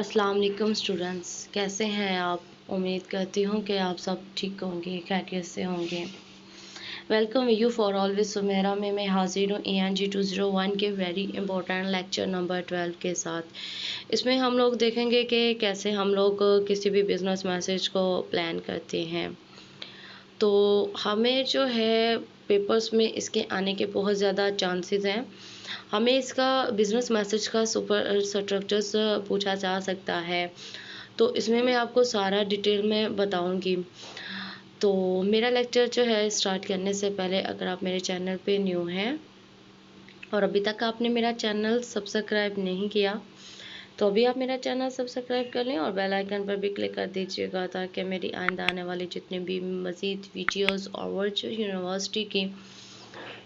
अस्सलाम वालेकुम स्टूडेंट्स, कैसे हैं आप? उम्मीद करती हूँ कि आप सब ठीक होंगे, खैरियत से होंगे। Welcome you for always Sumera में मैं हाजिर हूँ ENG 201 के वेरी इंपॉर्टेंट लेक्चर नंबर 12 के साथ। इसमें हम लोग देखेंगे कि कैसे हम लोग किसी भी बिजनेस मैसेज को प्लान करते हैं। तो हमें जो है पेपर्स में इसके आने के बहुत ज़्यादा चांसेस हैं। हमें इसका बिजनेस मैसेज का सुपर स्ट्रक्चर्स पूछा जा सकता है, तो इसमें मैं आपको सारा डिटेल में बताऊंगी। तो मेरा लेक्चर जो है स्टार्ट करने से पहले अगर आप मेरे चैनल पे न्यू हैं और अभी तक आपने मेरा चैनल सब्सक्राइब नहीं किया तो अभी आप मेरा चैनल सब्सक्राइब कर लें और बेल आइकन पर भी क्लिक कर दीजिएगा ताकि मेरी आइंदा आने वाली जितनी भी मज़ीद वीडियोस और वर्चुअल यूनिवर्सिटी की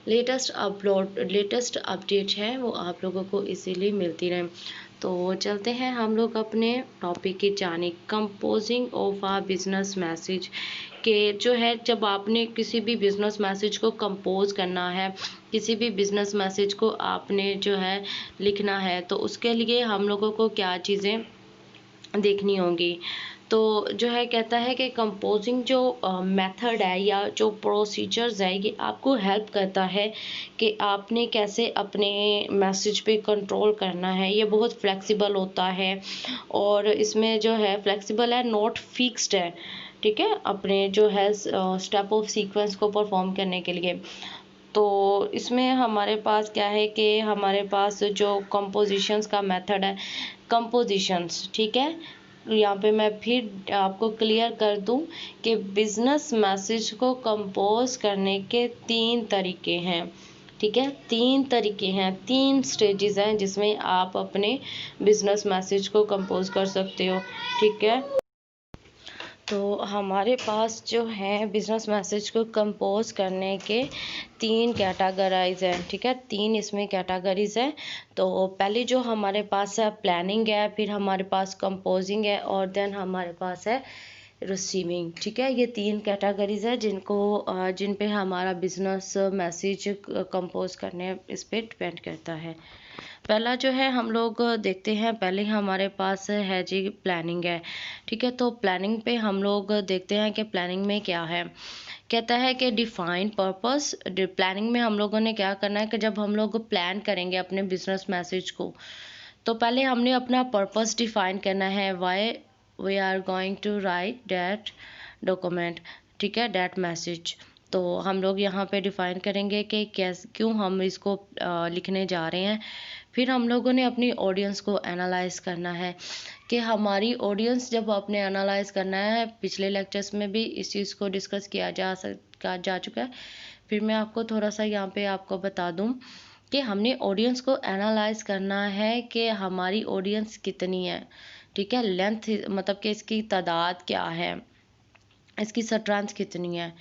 लेटेस्ट अपडेट है वो आप लोगों को इजीली मिलती रहे। तो चलते हैं हम लोग अपने टॉपिक की जानिब। Composing of a business message के जो है, जब आपने किसी भी बिजनेस मैसेज को कंपोज करना है, किसी भी बिजनेस मैसेज को आपने जो है लिखना है, तो उसके लिए हम लोगों को क्या चीज़ें देखनी होंगी। तो जो है कहता है कि कंपोजिंग जो मेथड है या जो प्रोसीजर्स है ये आपको हेल्प करता है कि आपने कैसे अपने मैसेज पे कंट्रोल करना है। ये बहुत फ्लेक्सिबल होता है और इसमें जो है फ्लेक्सिबल है, नॉट फिक्स्ड है। ठीक है, अपने जो है स्टेप ऑफ सीक्वेंस को परफॉर्म करने के लिए। तो इसमें हमारे पास क्या है कि हमारे पास जो कंपोजिशंस का मेथड है, कंपोजिशंस, ठीक है। यहाँ पे मैं फिर आपको क्लियर कर दूं कि बिजनेस मैसेज को कंपोज करने के 3 तरीके हैं। ठीक है, 3 तरीके हैं, 3 स्टेजेस हैं जिसमें आप अपने बिजनेस मैसेज को कंपोज कर सकते हो। ठीक है, तो हमारे पास जो है बिजनेस मैसेज को कंपोज करने के 3 कैटेगराइज हैं। ठीक है, 3 इसमें कैटेगरीज हैं। तो पहली जो हमारे पास है प्लानिंग है, फिर हमारे पास कंपोजिंग है और देन हमारे पास है रिसीविंग। ठीक है, ये 3 कैटेगरीज है जिन पे हमारा बिजनेस मैसेज कंपोज करने इस पे डिपेंड करता है। पहला जो है हम लोग देखते हैं, पहले हमारे पास है जी प्लानिंग है। ठीक है, तो प्लानिंग पे हम लोग देखते हैं कि प्लानिंग में क्या है। कहता है कि डिफाइन पर्पस। प्लानिंग में हम लोगों ने क्या करना है कि जब हम लोग प्लान करेंगे अपने बिजनेस मैसेज को, तो पहले हमने अपना पर्पस डिफाइन करना है। Why we are going to write that document, ठीक है, दैट मैसेज। तो हम लोग यहाँ पे डिफाइन करेंगे कि क्यों हम इसको लिखने जा रहे हैं। फिर हम लोगों ने अपनी ऑडियंस को एनालाइज करना है कि हमारी ऑडियंस, जब आपने एनालाइज करना है, पिछले लेक्चर्स में भी इस चीज़ को डिस्कस किया जा चुका है। फिर मैं आपको थोड़ा सा यहाँ पे आपको बता दूँ कि हमने ऑडियंस को एनालाइज करना है कि हमारी ऑडियंस कितनी है। ठीक है, लेंथ मतलब कि इसकी तादाद क्या है, इसकी स्ट्रेंथ कितनी है।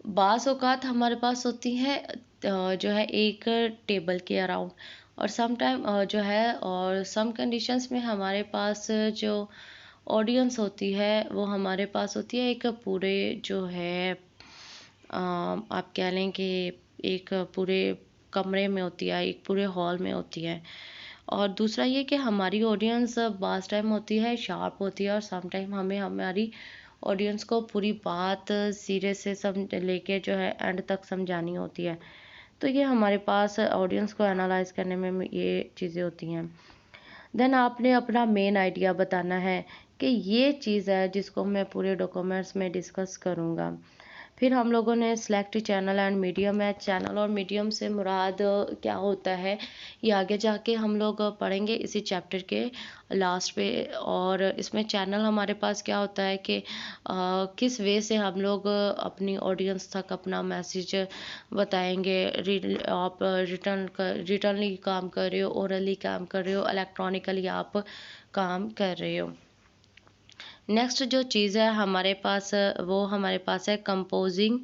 बाज़ औक़ात हमारे पास होती है जो है एक टेबल के अराउंड, और सम टाइम जो है और सम कंडीशंस में हमारे पास जो ऑडियंस होती है वो हमारे पास होती है एक पूरे जो है आप कह लें कि एक पूरे कमरे में होती है, एक पूरे हॉल में होती है। और दूसरा ये कि हमारी ऑडियंस बाज़ टाइम होती है शार्प होती है और सम टाइम हमें हमारी ऑडियंस को पूरी बात सिरे से लेके जो है एंड तक समझानी होती है। तो ये हमारे पास ऑडियंस को एनालाइज करने में ये चीज़ें होती हैं। देन आपने अपना मेन आइडिया बताना है कि ये चीज़ है जिसको मैं पूरे डॉक्यूमेंट्स में डिस्कस करूँगा। फिर हम लोगों ने सिलेक्ट चैनल एंड मीडियम है। चैनल और मीडियम से मुराद क्या होता है ये आगे जाके हम लोग पढ़ेंगे इसी चैप्टर के लास्ट पे। और इसमें चैनल हमारे पास क्या होता है कि किस वे से हम लोग अपनी ऑडियंस तक अपना मैसेज बताएंगे। आप रिटर्नली काम कर रहे हो, ओरली काम कर रहे हो, इलेक्ट्रॉनिकली आप काम कर रहे हो। नेक्स्ट जो चीज़ है हमारे पास वो हमारे पास है कंपोजिंग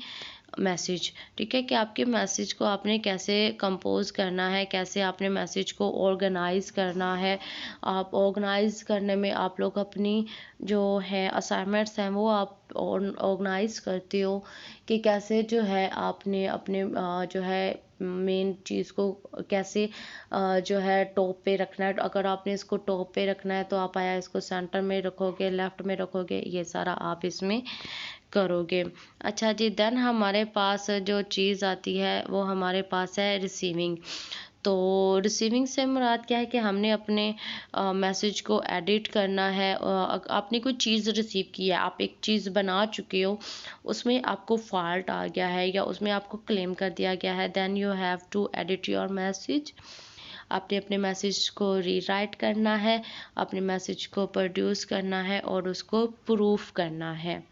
मैसेज। ठीक है, कि आपके मैसेज को आपने कैसे कंपोज करना है, कैसे आपने मैसेज को ऑर्गेनाइज करना है। आप ऑर्गेनाइज करने में आप लोग अपनी जो है असाइनमेंट्स हैं वो आप ऑर्गेनाइज करते हो कि कैसे जो है आपने अपने जो है मेन चीज़ को कैसे जो है टॉप पे रखना है। अगर आपने इसको टॉप पे रखना है तो आप आया इसको सेंटर में रखोगे, लेफ्ट में रखोगे, ये सारा आप इसमें करोगे। अच्छा जी, देन हमारे पास जो चीज़ आती है वो हमारे पास है रिसीविंग। तो रिसीविंग से मुराद क्या है कि हमने अपने मैसेज को एडिट करना है। आपने कोई चीज़ रिसीव की है, आप एक चीज़ बना चुके हो, उसमें आपको फॉल्ट आ गया है या उसमें आपको क्लेम कर दिया गया है, then you have to edit your message. आपने अपने मैसेज को रीराइट करना है, अपने मैसेज को प्रोड्यूस करना है और उसको प्रूफ करना है।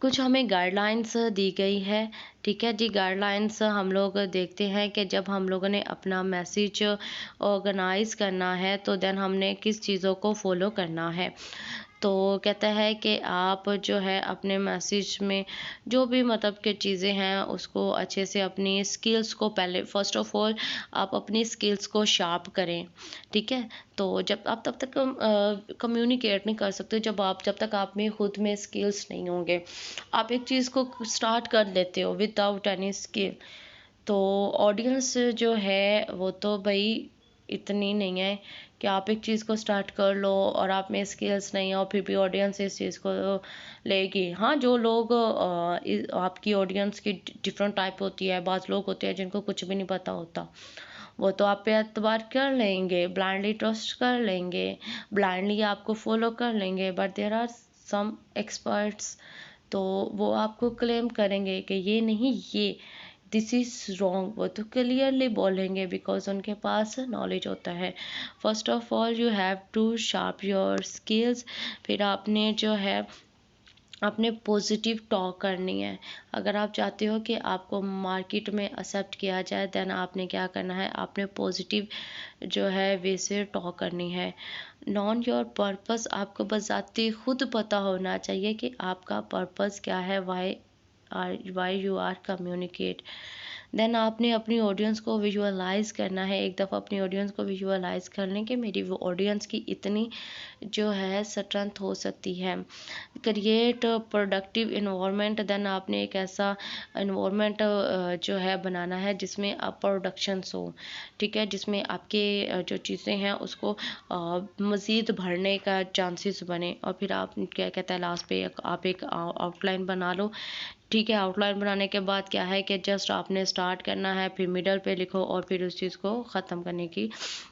कुछ हमें गाइडलाइंस दी गई है, ठीक है जी। गाइडलाइंस हम लोग देखते हैं कि जब हम लोगों ने अपना मैसेज ऑर्गेनाइज करना है तो देन हमने किस चीज़ों को फॉलो करना है। तो कहता है कि आप जो है अपने मैसेज में जो भी मतलब कि चीज़ें हैं उसको अच्छे से अपनी स्किल्स को पहले फर्स्ट ऑफ ऑल आप अपनी स्किल्स को शार्प करें, ठीक है। तो जब आप तब तक कम्युनिकेट नहीं कर सकते जब तक आप में खुद में स्किल्स नहीं होंगे। आप एक चीज़ को स्टार्ट कर लेते हो विदाउट एनी स्किल, तो ऑडियंस जो है वो तो भाई इतनी नहीं है कि आप एक चीज़ को स्टार्ट कर लो और आप में स्किल्स नहीं है और फिर भी ऑडियंस इस चीज़ को लेगी। हाँ, जो लोग आपकी ऑडियंस की डिफरेंट टाइप होती है, बाज़ लोग होते हैं जिनको कुछ भी नहीं पता होता, वो तो आप पे एतबार कर लेंगे, ब्लाइंडली ट्रस्ट कर लेंगे, ब्लाइंडली आपको फॉलो कर लेंगे, but there are some experts, तो वो आपको क्लेम करेंगे कि ये नहीं, ये दिस इज़ रॉन्ग। वो तो क्लियरली बोलेंगे बिकॉज उनके पास नॉलेज होता है। First of all you have to sharp your skills. फिर आपने जो है आपने पॉजिटिव टॉक करनी है। अगर आप चाहते हो कि आपको मार्केट में एक्सेप्ट किया जाए देन आपने क्या करना है, आपने पॉजिटिव जो है वे से टॉक करनी है। नॉन योर पर्पस, आपको बजाते खुद पता होना चाहिए कि आपका पर्पस क्या है, why you are communicate. Then आपने अपनी ऑडियंस को विजुअलाइज करना है। एक दफ़ा अपनी ऑडियंस को विजुअलाइज कर लें कि मेरी वो ऑडियंस की इतनी जो है स्ट्रेंथ हो सकती है। क्रिएट प्रोडक्टिव इन्वायरमेंट, देन आपने एक ऐसा इन्वायरमेंट जो है बनाना है जिसमें आप प्रोडक्शंस हो, ठीक है, जिसमें आपके जो चीज़ें हैं उसको मज़ीद बढ़ने का चांसेस बने। और फिर आप क्या कहता है लास्ट पे आप एक आउटलाइन बना लो, ठीक है। आउटलाइन बनाने के बाद क्या है कि जस्ट आपने स्टार्ट करना है, फिर मिडल पे लिखो और फिर उस चीज़ को ख़त्म करने की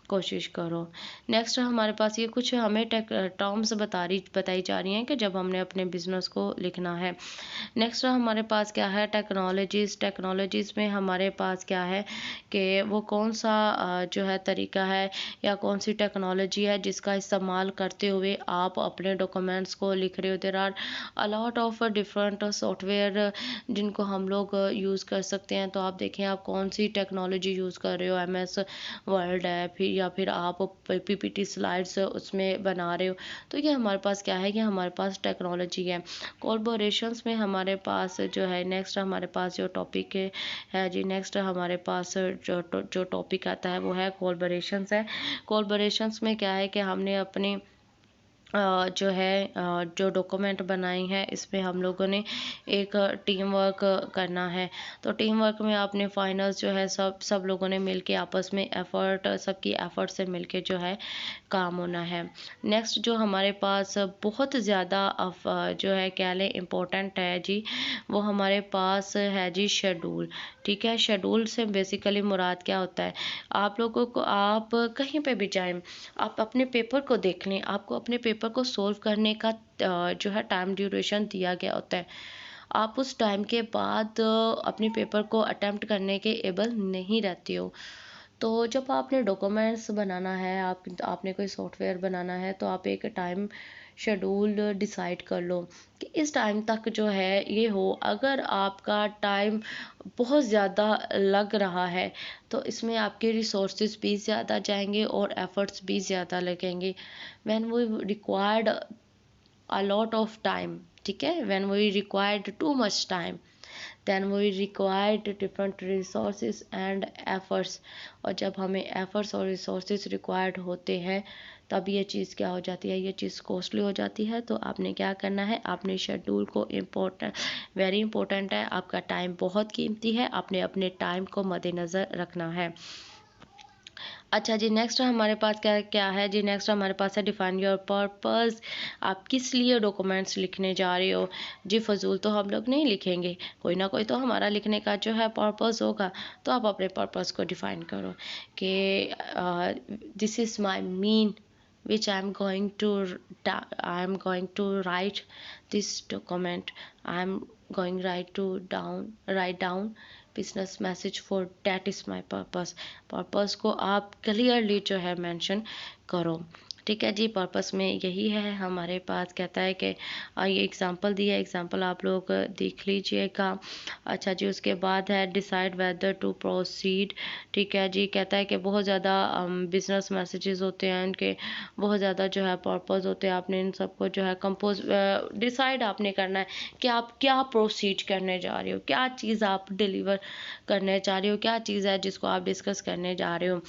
कोशिश करो। नेक्स्ट हमारे पास ये कुछ हमें टर्म्स बताई जा रही हैं कि जब हमने अपने बिजनेस को लिखना है। नेक्स्ट हमारे पास क्या है, टेक्नोलॉजीज़ में हमारे पास क्या है कि वो कौन सा जो है तरीका है या कौन सी टेक्नोलॉजी है जिसका इस्तेमाल करते हुए आप अपने डॉक्यूमेंट्स को लिख रहे हो। There are a lot of different software जिनको हम लोग यूज़ कर सकते हैं। तो आप देखें आप कौन सी टेक्नोलॉजी यूज़ कर रहे हो, MS वर्ड है फिर या फिर आप PPT स्लाइड्स उसमें बना रहे हो। तो ये हमारे पास क्या है, ये हमारे पास टेक्नोलॉजी है। कोलैबोरेशंस में हमारे पास जो है नेक्स्ट हमारे पास जो टॉपिक है जी, नेक्स्ट हमारे पास जो टॉपिक आता है वो है कोलैबोरेशंस है। कोलैबोरेशंस में क्या है कि हमने अपनी जो है जो डॉक्यूमेंट बनाई है इसमें हम लोगों ने एक टीम वर्क करना है। तो टीम वर्क में आपने फाइनल्स जो है सब लोगों ने मिलके आपस में एफर्ट सबकी एफर्ट से मिलके जो है काम होना है। नेक्स्ट जो हमारे पास बहुत ज़्यादा जो है क्या लें इम्पोर्टेंट है जी, वो हमारे पास है जी शेड्यूल, ठीक है। शेड्यूल से बेसिकली मुराद क्या होता है, आप लोगों को आप कहीं पे भी जाएं, आप अपने पेपर को देख लें, आपको अपने पेपर को सोल्व करने का जो है टाइम ड्यूरेशन दिया गया होता है। आप उस टाइम के बाद अपने पेपर को अटेम्प्ट करने के एबल नहीं रहते हो। तो जब आपने डॉक्यूमेंट्स बनाना है, आपने कोई सॉफ्टवेयर बनाना है तो आप एक टाइम शेड्यूल डिसाइड कर लो कि इस टाइम तक जो है ये हो। अगर आपका टाइम बहुत ज़्यादा लग रहा है तो इसमें आपके रिसोर्सेज भी ज़्यादा जाएंगे और एफर्ट्स भी ज़्यादा लगेंगे। When we required a lot of time, ठीक है, when we required too much time then we required different resources and efforts. और जब हमें एफर्ट्स और रिसोर्सेज रिक्वायर्ड होते हैं तब ये चीज़ क्या हो जाती है, ये चीज़ कॉस्टली हो जाती है। तो आपने क्या करना है, आपने शेड्यूल को इम्पोर्टेंट, वेरी इंपॉर्टेंट है, आपका टाइम बहुत कीमती है, आपने अपने टाइम को मद्देनज़र रखना है। अच्छा जी, नेक्स्ट हमारे पास क्या क्या है जी, नेक्स्ट हमारे पास है डिफाइन योर पर्पस। आप किस लिए डॉक्यूमेंट्स लिखने जा रहे हो जी। फजूल तो हम लोग नहीं लिखेंगे, कोई ना कोई तो हमारा लिखने का जो है पर्पस होगा। तो आप अपने पर्पस को डिफाइन करो कि this is my mean which I am going to write this document. I am going write down business message for that is my purpose. Purpose को आप क्लियरली जो है मेंशन करो। ठीक है जी, पर्पस में यही है हमारे पास। कहता है कि ये एग्जांपल दिया, एग्जांपल आप लोग देख लीजिएगा। अच्छा जी, उसके बाद है डिसाइड वेदर टू प्रोसीड। ठीक है जी, कहता है कि बहुत ज़्यादा बिजनेस मैसेजेस होते हैं, उनके बहुत ज़्यादा जो है पर्पस होते हैं। आपने इन सबको जो है कंपोज डिसाइड आपने करना है कि आप क्या प्रोसीड करने जा रहे हो, क्या चीज़ आप डिलीवर करने जा रहे हो, क्या चीज़ है जिसको आप डिस्कस करने जा रहे हो।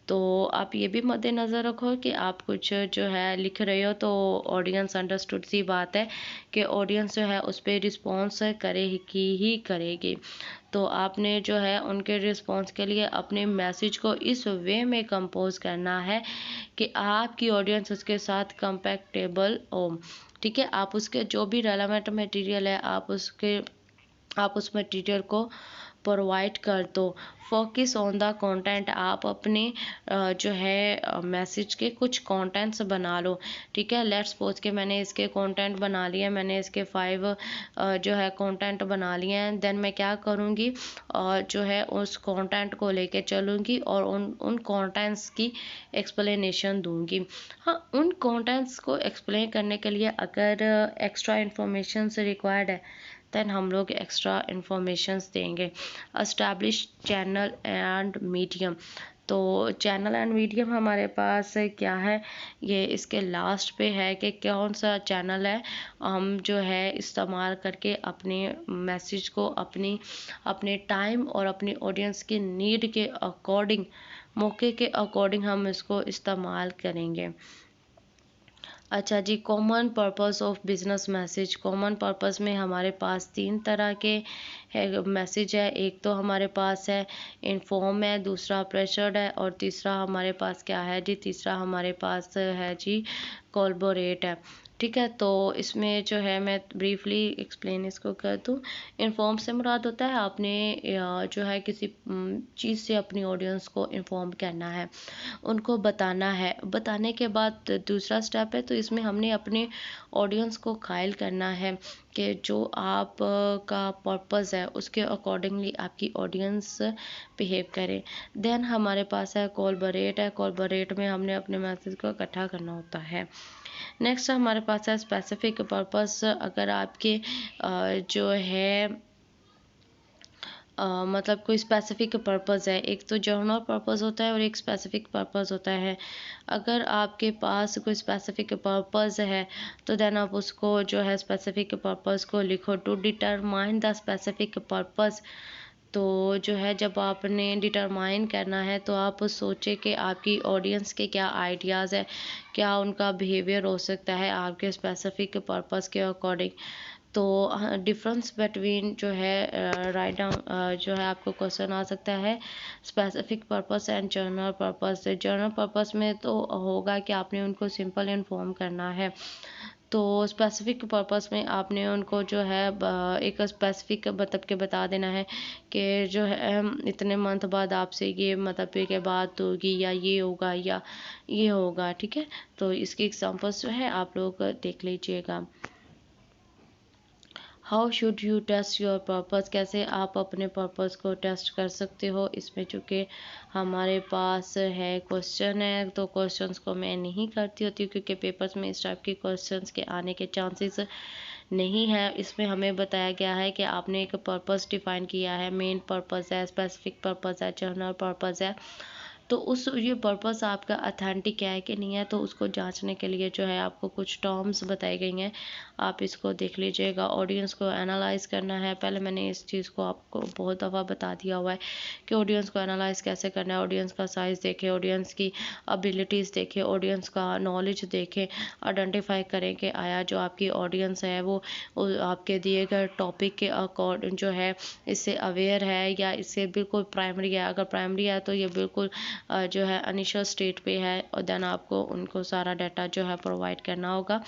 तो आप ये भी मद्देनज़र रखो कि आप कुछ जो है लिख रहे हो तो ऑडियंस अंडरस्टूड सी बात है कि ऑडियंस जो है उस पर रिस्पॉन्स करेगी ही करेगी। तो आपने जो है उनके रिस्पॉन्स के लिए अपने मैसेज को इस वे में कंपोज करना है कि आपकी ऑडियंस उसके साथ कंपैटिबल हो। ठीक है, आप उसके जो भी रेलेवेंट मटेरियल है आप उस मटेरियल को प्रोवाइड कर दो। फोकस ऑन द कंटेंट, आप अपने जो है मैसेज के कुछ कंटेंट्स बना लो। ठीक है, लेट्स सपोज के मैंने इसके कंटेंट बना लिए, मैंने इसके 5 जो है कंटेंट बना लिए हैं। देन मैं क्या करूँगी, जो है उस कंटेंट को लेके चलूँगी और उन कंटेंट्स की एक्सप्लेनेशन दूँगी। हाँ, उन कंटेंट्स को एक्सप्लेन करने के लिए अगर एक्स्ट्रा इन्फॉर्मेशन रिक्वायर्ड है देन हम लोग एक्स्ट्रा इन्फॉर्मेशंस देंगे। Establish channel and medium. तो चैनल एंड मीडियम हमारे पास क्या है, ये इसके लास्ट पे है कि कौन सा चैनल है हम जो है इस्तेमाल करके अपने मैसेज को अपने टाइम और अपनी ऑडियंस की नीड के अकॉर्डिंग, मौके के अकॉर्डिंग हम इसको इस्तेमाल करेंगे। अच्छा जी, common purpose of business message. Common purpose में हमारे पास 3 तरह के है मैसेज है। एक तो हमारे पास है इन्फॉर्म है, दूसरा प्रेशर्ड है और तीसरा हमारे पास क्या है जी, तीसरा हमारे पास है जी कोलैबोरेट है। ठीक है, तो इसमें जो है मैं ब्रीफली एक्सप्लेन इसको कर दूँ। इन्फॉर्म से मुराद होता है आपने जो है किसी चीज़ से अपनी ऑडियंस को इन्फॉर्म करना है, उनको बताना है। बताने के बाद दूसरा स्टेप है, तो इसमें हमने अपने ऑडियंस को कायल करना है कि जो आप का पर्पस है उसके अकॉर्डिंगली आपकी ऑडियंस बिहेव करे। देन हमारे पास है कोलैबोरेट है। कोलैबोरेट में हमने अपने मैसेज को इकट्ठा करना होता है। नेक्स्ट हमारे पास है स्पेसिफिक पर्पस। अगर आपके जो है मतलब कोई स्पेसिफिक पर्पस है, एक तो जर्नल पर्पस होता है और एक स्पेसिफिक पर्पस होता है। अगर आपके पास कोई स्पेसिफिक पर्पस है तो देन आप उसको जो है स्पेसिफिक पर्पस को लिखो। To determine the specific purpose, तो जो है जब आपने डिटरमाइन करना है तो आप सोचे कि आपकी ऑडियंस के क्या आइडियाज़ है, क्या उनका बिहेवियर हो सकता है आपके स्पेसिफिक पर्पस के अकॉर्डिंग। तो डिफरेंस बिटवीन जो है राइट डाउन जो है आपको क्वेश्चन आ सकता है specific purpose and journal purpose. Journal purpose में तो होगा कि आपने उनको सिंपल इन्फॉर्म करना है, तो स्पेसिफिक पर्पस में आपने उनको जो है एक स्पेसिफिक मतलब के बता देना है कि जो है इतने मंथ बाद आपसे ये मतलब के बात होगी या ये होगा या ये होगा। ठीक है, तो इसकी एग्जांपल्स जो है आप लोग देख लीजिएगा। How should you test your purpose, कैसे आप अपने पर्पस को टेस्ट कर सकते हो। इसमें चूँकि हमारे पास है क्वेश्चन है तो क्वेश्चंस को मैं नहीं करती होती क्योंकि पेपर्स में इस टाइप के क्वेश्चंस के आने के चांसेस नहीं है। इसमें हमें बताया गया है कि आपने एक पर्पस डिफाइन किया है, मेन पर्पस है, स्पेसिफिक पर्पस है, जनरल पर्पस है, तो उस ये पर्पस आपका अथेंटिक है कि नहीं है, तो उसको जांचने के लिए जो है आपको कुछ टर्म्स बताई गई हैं, आप इसको देख लीजिएगा। ऑडियंस को एनालाइज करना है, पहले मैंने इस चीज़ को आपको बहुत दफ़ा बता दिया हुआ है कि ऑडियंस को एनालाइज कैसे करना है। ऑडियंस का साइज़ देखें, ऑडियंस की एबिलिटीज़ देखें, ऑडियंस का नॉलेज देखें, आइडेंटिफाई करें कि आया जो आपकी ऑडियंस है वो आपके दिए गए टॉपिक के अकॉर्डिंग जो है इससे अवेयर है या इससे बिल्कुल प्राइमरी है। अगर प्राइमरी है तो ये बिल्कुल जो है इनिशियल स्टेट पे है, और देन आपको उनको सारा डाटा जो है प्रोवाइड करना होगा।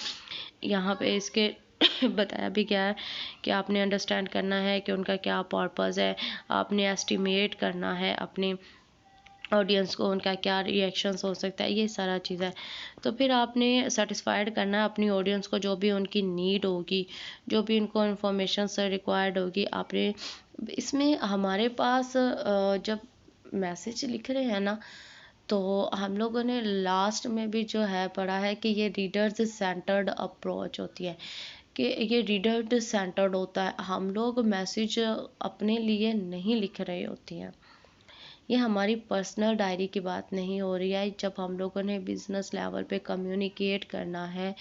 यहाँ पे इसके बताया भी गया है कि आपने अंडरस्टैंड करना है कि उनका क्या पर्पस है, आपने एस्टिमेट करना है अपनी ऑडियंस को, उनका क्या रिएक्शंस हो सकता है, ये सारा चीज़ है। तो फिर आपने सेटिस्फाइड करना है अपनी ऑडियंस को, जो भी उनकी नीड होगी, जो भी उनको इन्फॉर्मेशन से रिक्वायर्ड होगी। आपने इसमें हमारे पास जब मैसेज लिख रहे हैं ना, तो हम लोगों ने लास्ट में भी जो है पढ़ा है कि ये रीडर्स सेंटर्ड अप्रोच होती है, कि ये रीडर सेंटर्ड होता है। हम लोग मैसेज अपने लिए नहीं लिख रहे होती हैं, ये हमारी पर्सनल डायरी की बात नहीं हो रही है। जब हम लोगों ने बिजनेस लेवल पे कम्युनिकेट करना है,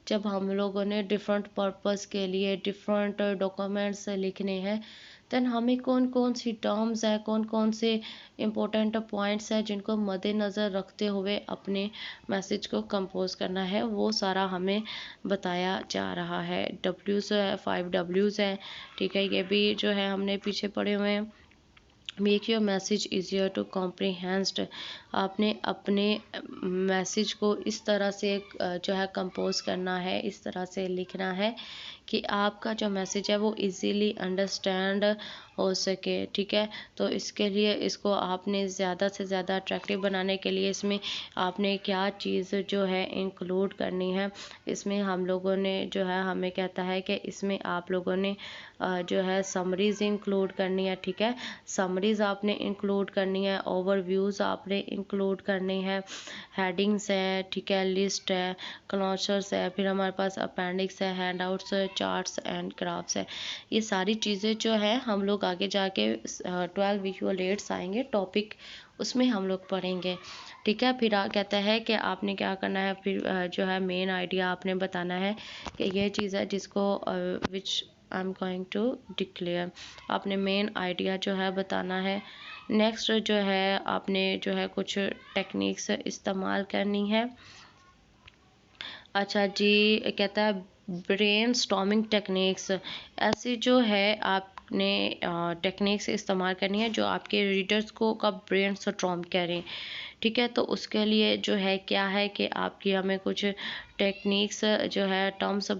जब हम लोगों ने डिफरेंट पर्पस के लिए डिफरेंट डॉक्यूमेंट्स लिखने हैं, देन हमें कौन कौन सी टर्म्स है, कौन कौन से इम्पोर्टेंट पॉइंट्स हैं जिनको मद्देनज़र रखते हुए अपने मैसेज को कंपोज करना है, वो सारा हमें बताया जा रहा है। डब्ल्यूज़ है, 5 Ws है, ठीक है, ये भी जो है हमने पीछे पढ़े हुए हैं। Make your message easier to comprehend, आपने अपने मैसेज को इस तरह से जो है कंपोज करना है, इस तरह से लिखना है कि आपका जो मैसेज है वो इजीली अंडरस्टैंड हो सके, ठीक है। तो इसके लिए इसको आपने ज़्यादा से ज़्यादा अट्रैक्टिव बनाने के लिए इसमें आपने क्या चीज़ जो है इंक्लूड करनी है, इसमें हम लोगों ने जो है हमें कहता है कि इसमें आप लोगों ने जो है समरीज़ इंक्लूड करनी है, ठीक है। समरीज़ आपने इंक्लूड करनी है, ओवरव्यूज़ आपने इंक्लूड करनी है, हेडिंग्स है, ठीक है, लिस्ट है, क्लोजर्स है, फिर हमारे पास अपेंडिक्स है, हैंडआउट्स है, चार्ट्स एंड ग्राफ्स है। ये सारी चीज़ें जो है हम लोग आगे जाके 12 विजुअल एड्स आएंगे टॉपिक, उसमें हम लोग पढ़ेंगे, ठीक है। फिर कहता है कि आपने क्या करना है, फिर जो है मेन आइडिया आपने बताना है कि ये चीज़ है जिसको which I am going to declare, आपने मेन आइडिया जो है बताना है। नेक्स्ट जो है आपने जो है कुछ टेक्निक्स इस्तेमाल करनी है। अच्छा जी, कहता है ब्रेन स्टॉर्मिंग टेक्निक्स, ऐसी जो है आपने टेक्निक्स इस्तेमाल करनी है जो आपके रीडर्स को का ब्रेन स्टॉर्म करें, ठीक है। तो उसके लिए जो है क्या है कि आपकी हमें कुछ टेक्निक्स जो है टर्म्स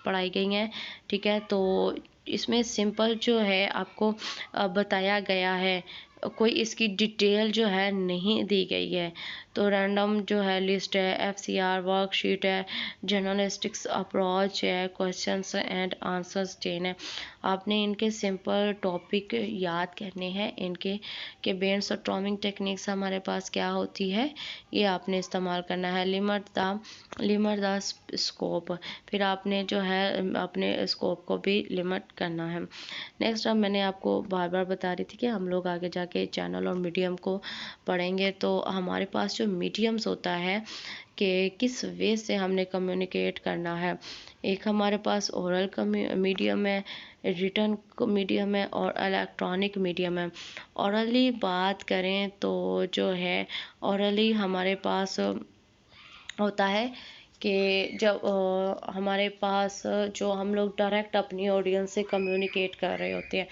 पढ़ाई गई हैं, ठीक है। तो इसमें सिंपल जो है आपको बताया गया है, कोई इसकी डिटेल जो है नहीं दी गई है। तो रैंडम जो है लिस्ट है, FCR वर्कशीट है, जर्नलिस्टिक्स अप्रोच है, क्वेश्चंस एंड आंसर्स चेन है। आपने इनके सिंपल टॉपिक याद करने हैं, इनके के ब्रेन स्टॉर्मिंग टेक्निक्स हमारे पास क्या होती है, ये आपने इस्तेमाल करना है। लिमिट द स्कोप, फिर आपने जो है अपने स्कोप को भी लिमिट करना है। नेक्स्ट अब मैंने आपको बार बार बता रही थी कि हम लोग आगे जाके चैनल और मीडियम को पढ़ेंगे। तो हमारे पास जो मीडियम्स होता है कि किस वे से हमने कम्युनिकेट करना है, एक हमारे पास ओरल मीडियम है, रिटन मीडियम है और इलेक्ट्रॉनिक मीडियम है। ओरली बात करें तो जो है ओरली हमारे पास होता है कि जब हमारे पास जो हम लोग डायरेक्ट अपनी ऑडियंस से कम्युनिकेट कर रहे होते हैं,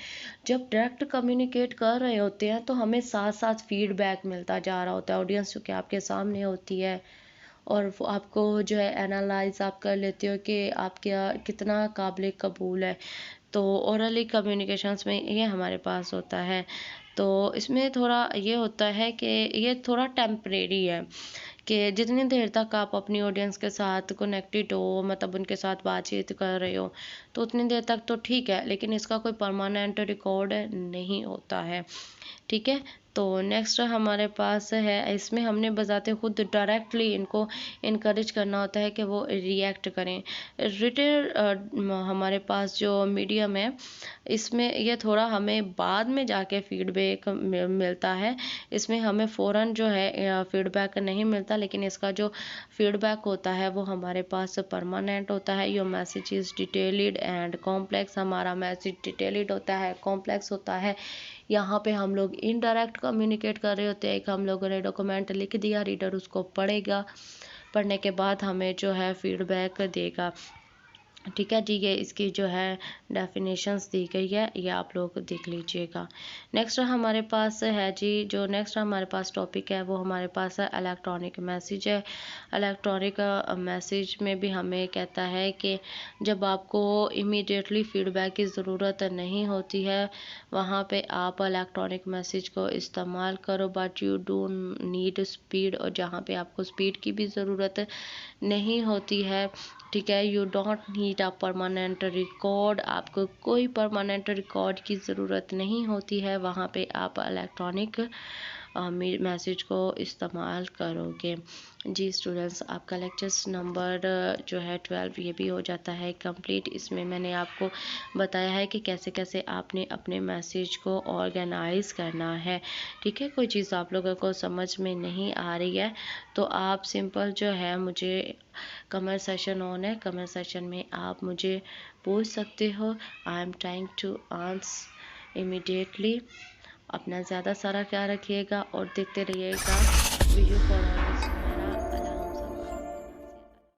जब डायरेक्ट कम्युनिकेट कर रहे होते हैं तो हमें साथ साथ फीडबैक मिलता जा रहा होता है। ऑडियंस जो कि आपके सामने होती है और वो आपको जो है एनालाइज आप कर लेते हो कि आप क्या कितना काबिल कबूल है। तो ओरली कम्युनिकेशंस में ये हमारे पास होता है। तो इसमें थोड़ा ये होता है कि ये थोड़ा टेम्परेरी है कि जितनी देर तक आप अपनी ऑडियंस के साथ कनेक्टेड हो, मतलब उनके साथ बातचीत कर रहे हो, तो उतनी देर तक तो ठीक है, लेकिन इसका कोई परमानेंट रिकॉर्ड नहीं होता है, ठीक है। तो नेक्स्ट हमारे पास है, इसमें हमने बजाते खुद डायरेक्टली इनको इनकरेज करना होता है कि वो रिएक्ट करें। रिटेल हमारे पास जो मीडियम है, इसमें ये थोड़ा हमें बाद में जाके फीडबैक मिलता है। इसमें हमें फ़ौरन जो है फीडबैक नहीं मिलता, लेकिन इसका जो फीडबैक होता है वो हमारे पास परमानेंट होता है। Your message is detailed and complex, हमारा मैसेज डिटेल्ड होता है, कॉम्प्लेक्स होता है। यहाँ पे हम लोग इनडायरेक्ट कम्युनिकेट कर रहे होते हैं। एक हम लोगों ने डॉक्यूमेंट लिख दिया, रीडर उसको पढ़ेगा, पढ़ने के बाद हमें जो है फीडबैक देगा। ठीक है जी, ये इसकी जो है डेफिनेशंस दी गई है, ये आप लोग देख लीजिएगा। नेक्स्ट हमारे पास है जी, जो नेक्स्ट हमारे पास टॉपिक है वो हमारे पास है इलेक्ट्रॉनिक मैसेज है। इलेक्ट्रॉनिक मैसेज में भी हमें कहता है कि जब आपको इमीडिएटली फीडबैक की ज़रूरत नहीं होती है, वहाँ पे आप इलेक्ट्रॉनिक मैसेज को इस्तेमाल करो, but you do need speed, और जहाँ पे आपको स्पीड की भी ज़रूरत नहीं होती है। ठीक है, you don't need a permanent record, आपको कोई परमानेंट रिकॉर्ड की ज़रूरत नहीं होती है, वहाँ पे आप इलेक्ट्रॉनिक मैसेज को इस्तेमाल करोगे। जी स्टूडेंट्स, आपका लेक्चर्स नंबर जो है 12 ये भी हो जाता है कंप्लीट। इसमें मैंने आपको बताया है कि कैसे कैसे आपने अपने मैसेज को ऑर्गेनाइज करना है। ठीक है, कोई चीज़ आप लोगों को समझ में नहीं आ रही है तो आप सिंपल जो है मुझे, कमेंट सेशन ऑन है, कमेंट सेशन में आप मुझे पूछ सकते हो। I am trying to answer immediately. अपना ज़्यादा सारा ख्याल रखिएगा और देखते रहिएगा वीडियो फॉर ऑल।